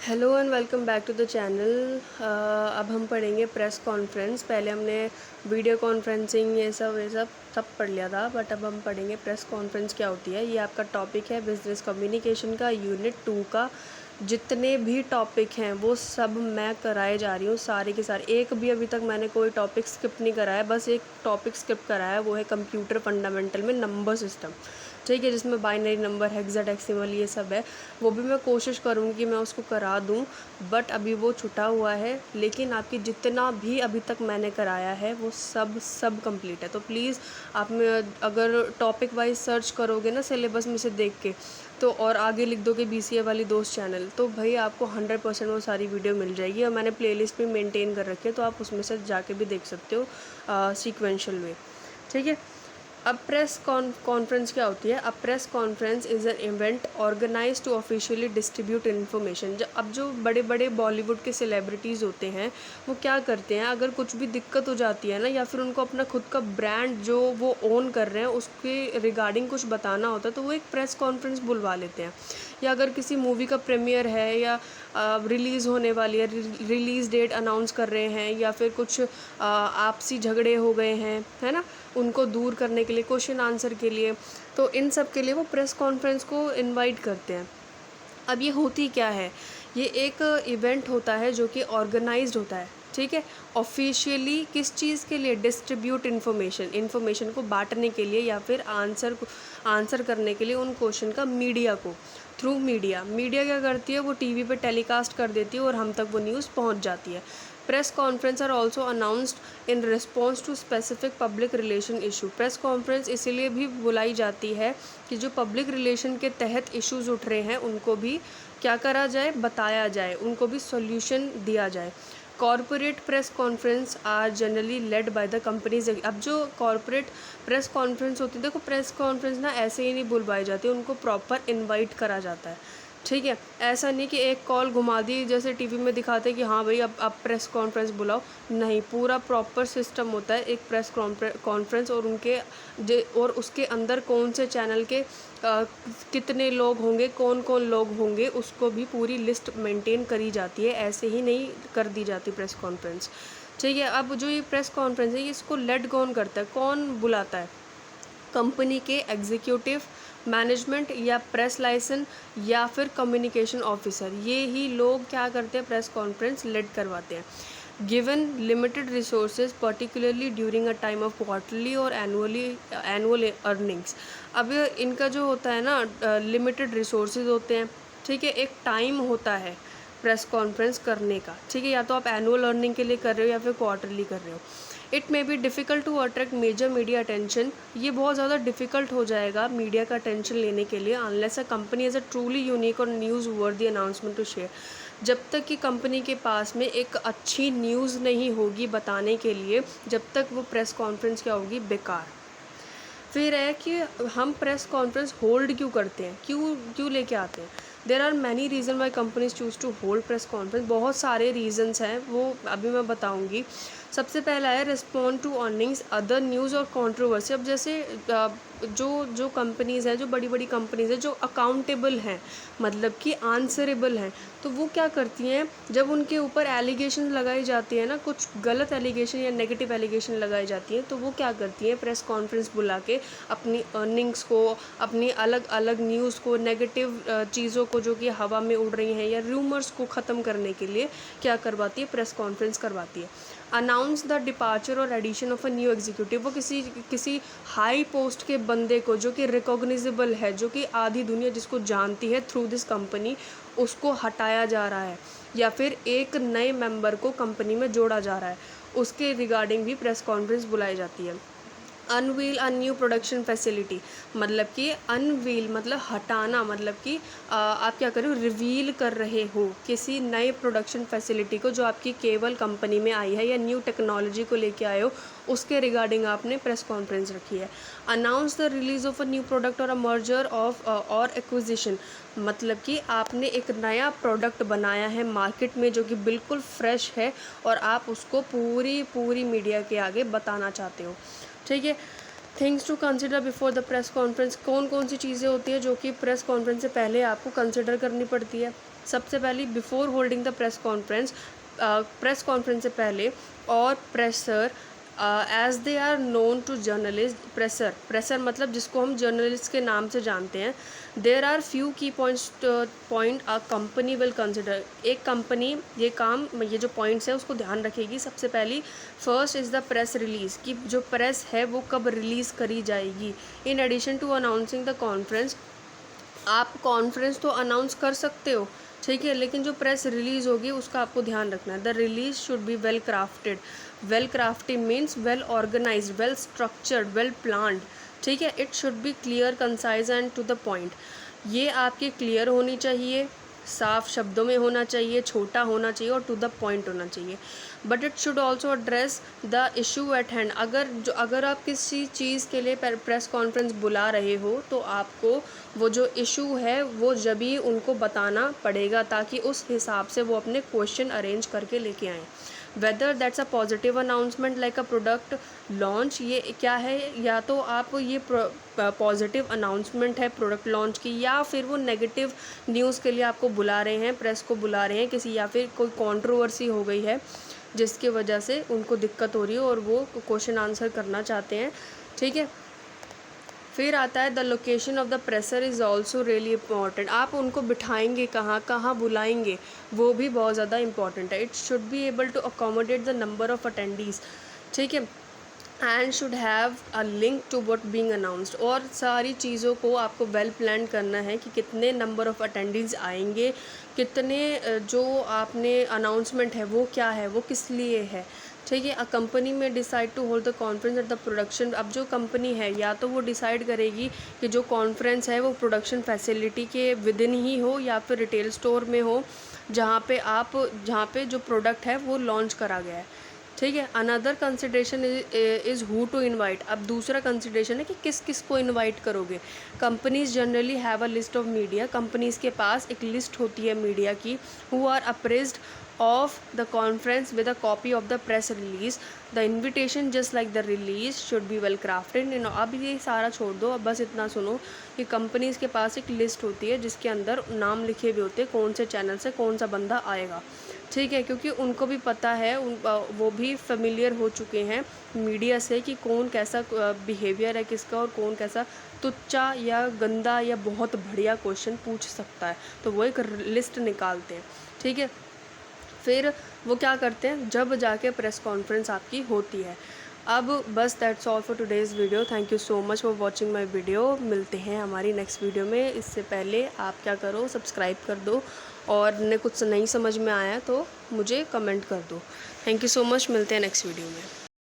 Hello and welcome back to the channel. अब हम पढ़ेंगे प्रेस कॉन्फ्रेंस। पहले हमने वीडियो कॉन्फ्रेंसिंग ये सब पढ़ लिया था, बट अब हम पढ़ेंगे प्रेस कॉन्फ्रेंस क्या होती है। ये आपका टॉपिक है बिजनेस कम्युनिकेशन का, यूनिट 2 का। जितने भी टॉपिक हैं वो सब मैं कराए जा रही हूँ, सारे के सारे। एक भी अभी तक मैंने कोई टॉपिक स्किप नहीं कराया, बस एक टॉपिक स्किप कराया, वो है कंप्यूटर फंडामेंटल में नंबर सिस्टम। ठीक है, जिसमें बाइनरी नंबर, हेक्साडेसिमल ये सब है। वो भी मैं कोशिश करूँगी कि मैं उसको करा दूँ, बट अभी वो छुटा हुआ है। लेकिन आपकी जितना भी अभी तक मैंने कराया है वो सब कंप्लीट है। तो प्लीज़ आप में अगर टॉपिक वाइज सर्च करोगे ना सिलेबस में से देख के, तो और आगे लिख दोगे BCA वाली दोस्त चैनल, तो भाई आपको 100% वो सारी वीडियो मिल जाएगी। और मैंने प्लेलिस्ट भी मेंटेन कर रखी है, तो आप उसमें से जाके भी देख सकते हो सीक्वेंशियल वे। ठीक है। अब प्रेस कॉन्फ्रेंस क्या होती है। अब press conference is an event organise to officially distribute information. अब जो बड़े बड़े बॉलीवुड के सेलिब्रिटीज़ होते हैं वो क्या करते हैं, अगर कुछ भी दिक्कत हो जाती है ना, या फिर उनको अपना खुद का ब्रांड जो वो ओन कर रहे हैं उसके रिगार्डिंग कुछ बताना होता है, तो वो एक प्रेस कॉन्फ्रेंस बुलवा लेते हैं। या अगर किसी मूवी का प्रीमियर है या रिलीज़ होने वाली है, रिलीज़ डेट अनाउंस कर रहे हैं, या फिर कुछ आपसी झगड़े हो गए हैं, है ना, उनको दूर करने के लिए, क्वेश्चन आंसर के लिए, तो इन सब के लिए वो प्रेस कॉन्फ्रेंस को इनवाइट करते हैं। अब ये होती क्या है, ये एक इवेंट होता है जो कि ऑर्गेनाइज्ड होता है। ठीक है। ऑफिशियली किस चीज़ के लिए, डिस्ट्रीब्यूट इन्फॉर्मेशन को बांटने के लिए, या फिर आंसर करने के लिए उन क्वेश्चन का मीडिया को, थ्रू मीडिया क्या करती है, वो टीवी पे टेलीकास्ट कर देती है और हम तक वो न्यूज़ पहुंच जाती है। Press conference are also announced in response to specific public relation issue. Press conference इसीलिए भी बुलाई जाती है कि जो पब्लिक रिलेशन के तहत इश्यूज उठ रहे हैं उनको भी क्या करा जाए, बताया जाए, उनको भी सॉल्यूशन दिया जाए। Corporate press conference are generally led by the companies. अब जो कॉरपोरेट प्रेस कॉन्फ्रेंस होती है, देखो प्रेस कॉन्फ्रेंस ना ऐसे ही नहीं बुलवाई जाती, उनको प्रॉपर इनवाइट करा जाता है। ठीक है। ऐसा नहीं कि एक कॉल घुमा दी, जैसे टीवी में दिखाते हैं कि हाँ भाई अब प्रेस कॉन्फ्रेंस बुलाओ। नहीं, पूरा प्रॉपर सिस्टम होता है एक प्रेस कॉन्फ्रेंस, और उसके अंदर कौन से चैनल के कितने लोग होंगे, कौन कौन लोग होंगे, उसको भी पूरी लिस्ट मेंटेन करी जाती है। ऐसे ही नहीं कर दी जाती प्रेस कॉन्फ्रेंस। ठीक है। अब जो ये प्रेस कॉन्फ्रेंस है, इसको लेड कौन करता है, कौन बुलाता है? कंपनी के एग्जीक्यूटिव मैनेजमेंट या प्रेस लाइसेंस या फिर कम्युनिकेशन ऑफिसर, ये ही लोग क्या करते हैं, प्रेस कॉन्फ्रेंस लेड करवाते हैं। Given limited resources particularly during a time of quarterly और एनुअल अर्निंग्स। अब इनका जो होता है ना, लिमिटेड रिसोर्सेज होते हैं। ठीक है। एक टाइम होता है प्रेस कॉन्फ्रेंस करने का। ठीक है। या तो आप एनुअल अर्निंग के लिए कर रहे हो या फिर क्वार्टरली कर रहे हो। It may be difficult to attract major media attention. ये बहुत ज़्यादा डिफ़िकल्ट हो जाएगा मीडिया का अटेंशन लेने के लिए, unless a company has a truly unique और newsworthy announcement to share. जब तक कि कंपनी के पास में एक अच्छी न्यूज़ नहीं होगी बताने के लिए, जब तक वो प्रेस कॉन्फ्रेंस क्या होगी, बेकार। फिर है कि हम प्रेस कॉन्फ्रेंस होल्ड क्यों करते हैं, क्यों क्यों लेके आते हैं। There are many reason why companies choose to hold press conference. बहुत सारे रीजंस हैं, वो अभी मैं बताऊंगी। सबसे पहला है respond to earnings, other news और कंट्रोवर्सी। अब जैसे जो कंपनीज़ हैं, जो बड़ी बड़ी कंपनीज़ हैं, जो अकाउंटेबल हैं, मतलब कि आंसरेबल हैं, तो वो क्या करती हैं, जब उनके ऊपर एलिगेशन लगाई जाती है ना, कुछ गलत एलिगेशन या नेगेटिव एलिगेशन लगाई जाती हैं, तो वो क्या करती हैं, प्रेस कॉन्फ्रेंस बुला के अपनी अर्निंग्स को, अपनी अलग अलग न्यूज़ को, नेगेटिव चीज़ों को जो कि हवा में उड़ रही हैं, या रूमर्स को ख़त्म करने के लिए क्या करवाती है, प्रेस कॉन्फ्रेंस करवाती है। अनाउंस द डिपार्चर और addition of a new executive. वो किसी हाई पोस्ट के बंदे को जो कि रिकॉग्निजेबल है, जो कि आधी दुनिया जिसको जानती है थ्रू दिस कंपनी, उसको हटाया जा रहा है, या फिर एक नए मेंबर को कंपनी में जोड़ा जा रहा है, उसके रिगार्डिंग भी प्रेस कॉन्फ्रेंस बुलाई जाती है। Unveil a new production facility, मतलब कि अनवील मतलब हटाना, मतलब कि आप क्या कर रहे हो, रिवील कर रहे हो किसी नए प्रोडक्शन फैसिलिटी को जो आपकी केवल कंपनी में आई है, या न्यू टेक्नोलॉजी को लेके आए हो, उसके रिगार्डिंग आपने प्रेस कॉन्फ्रेंस रखी है। Announce the release of a new product और अ मर्जर ऑफ और एक्विजिशन, मतलब कि आपने एक नया प्रोडक्ट बनाया है मार्केट में जो कि बिल्कुल फ्रेश है, और आप उसको पूरी मीडिया के आगे बताना चाहते हो। ठीक है। Things to consider before the press conference, कौन कौन सी चीज़ें होती हैं जो कि प्रेस कॉन्फ्रेंस से पहले आपको कंसिडर करनी पड़ती है। सबसे पहले before holding the press conference से पहले और presser as they are known to journalist, presser मतलब जिसको हम जर्नलिस्ट के नाम से जानते हैं, there are few key point a company will consider. एक कंपनी ये जो पॉइंट्स है उसको ध्यान रखेगी। सबसे पहली first is the press release, कि जो प्रेस है वो कब रिलीज़ करी जाएगी। In addition to announcing the conference, आप कॉन्फ्रेंस तो अनाउंस कर सकते हो, ठीक है, लेकिन जो प्रेस रिलीज़ होगी उसका आपको ध्यान रखना है। The release should be well crafted. Well crafted means well organised, well structured, well planned, ठीक है। It should be clear, concise and to the point. ये आपकी क्लियर होनी चाहिए, साफ शब्दों में होना चाहिए, छोटा होना चाहिए और टू द पॉइंट होना चाहिए। But it should also address the issue at hand. अगर आप किसी चीज़ के लिए प्रेस कॉन्फ्रेंस बुला रहे हो तो आपको वो जो इशू है वो जब ही उनको बताना पड़ेगा, ताकि उस हिसाब से वो अपने क्वेश्चन अरेंज करके लेके आएँ। Weather that's a positive announcement like a product launch, ये क्या है, या तो आप ये पॉजिटिव अनाउंसमेंट है प्रोडक्ट लॉन्च की, या फिर वो नेगेटिव न्यूज़ के लिए आपको बुला रहे हैं, प्रेस को बुला रहे हैं किसी, या फिर कोई कंट्रोवर्सी हो गई है जिसकी वजह से उनको दिक्कत हो रही है और वो क्वेश्चन आंसर करना चाहते हैं, ठीक है। फिर आता है the location of the pressure is also really important. आप उनको बिठाएंगे कहाँ बुलाएंगे, वो भी बहुत ज़्यादा इंपॉर्टेंट है। It should be able to accommodate the number of attendees, ठीक है, and should have a link to what being announced. और सारी चीज़ों को आपको वेल प्लान करना है कि कितने नंबर ऑफ़ अटेंडीज़ आएंगे, कितने जो आपने अनाउंसमेंट है वो क्या है, वो किस लिए है, ठीक है। A company may decide to hold the conference at the production. अब जो कंपनी है या तो वो डिसाइड करेगी कि जो कॉन्फ्रेंस है वो प्रोडक्शन फैसिलिटी के विद इन ही हो या फिर रिटेल स्टोर में हो, जहाँ पे जो प्रोडक्ट है वो लॉन्च करा गया है, ठीक है। Another consideration is who to invite. अब दूसरा कंसिडरेशन है कि किस किस को इनवाइट करोगे। Companies generally have a list of media. Companies के पास एक लिस्ट होती है मीडिया की, who are apprised of the conference with a copy of the press release. The invitation just like the release should be well crafted. अब ये सारा छोड़ दो, अब बस इतना सुनो कि कंपनीज़ के पास एक लिस्ट होती है जिसके अंदर नाम लिखे हुए होते हैं कौन से चैनल से कौन सा बंदा आएगा, ठीक है, क्योंकि उनको भी पता है, वो भी फेमिलियर हो चुके हैं मीडिया से कि कौन कैसा बिहेवियर है किसका और कौन कैसा तुच्चा या गंदा या बहुत बढ़िया क्वेश्चन पूछ सकता है, तो वो एक लिस्ट निकालते हैं, ठीक है। फिर वो क्या करते हैं, जब जाके प्रेस कॉन्फ्रेंस आपकी होती है। अब बस that's all for today's video. Thank you so much for watching my video. मिलते हैं हमारी नेक्स्ट वीडियो में। इससे पहले आप क्या करो, सब्सक्राइब कर दो, और कुछ नहीं समझ में आया तो मुझे कमेंट कर दो। थैंक यू सो मच, मिलते हैं नेक्स्ट वीडियो में।